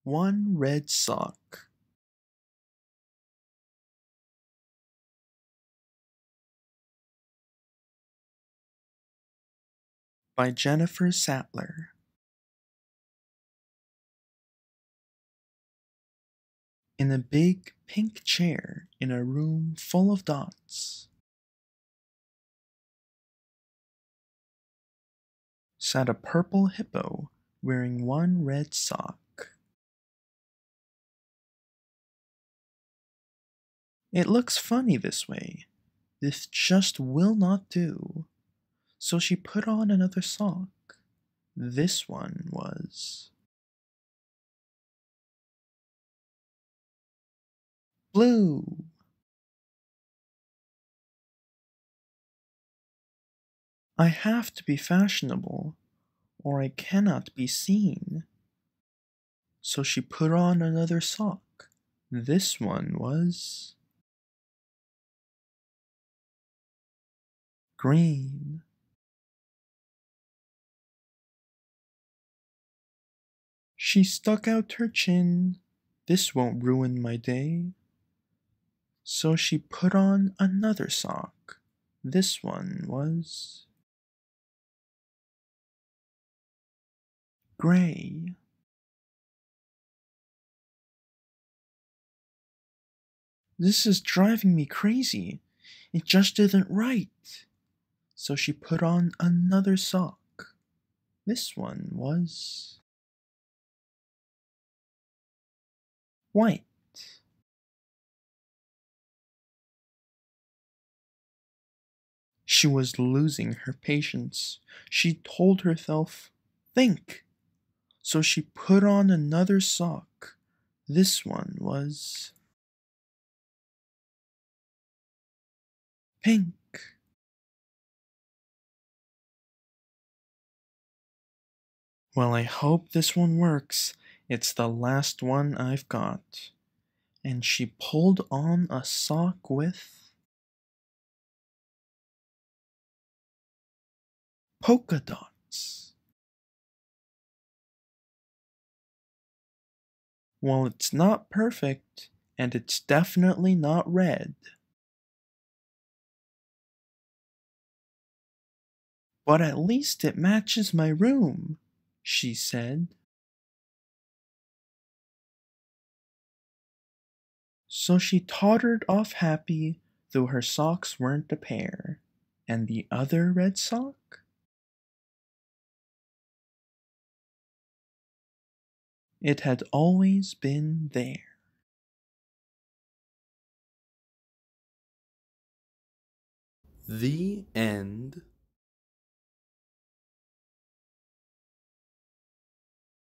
One red sock. By Jennifer Sattler. In a big pink chair in a room full of dots sat a purple hippo wearing one red sock. It looks funny this way. This just will not do. So she put on another sock. This one was blue. I have to be fashionable, or I cannot be seen. So she put on another sock. This one was green. She stuck out her chin. This won't ruin my day. So she put on another sock. This one was gray. This is driving me crazy. It just isn't right. So she put on another sock. This one was white. She was losing her patience. She told herself, think. So she put on another sock. This one was pink. Well, I hope this one works. It's the last one I've got. And she pulled on a sock with polka dots. Well, it's not perfect, and it's definitely not red. But at least it matches my room, she said. So she tottered off happy, though her socks weren't a pair. And the other red sock? It had always been there. The end.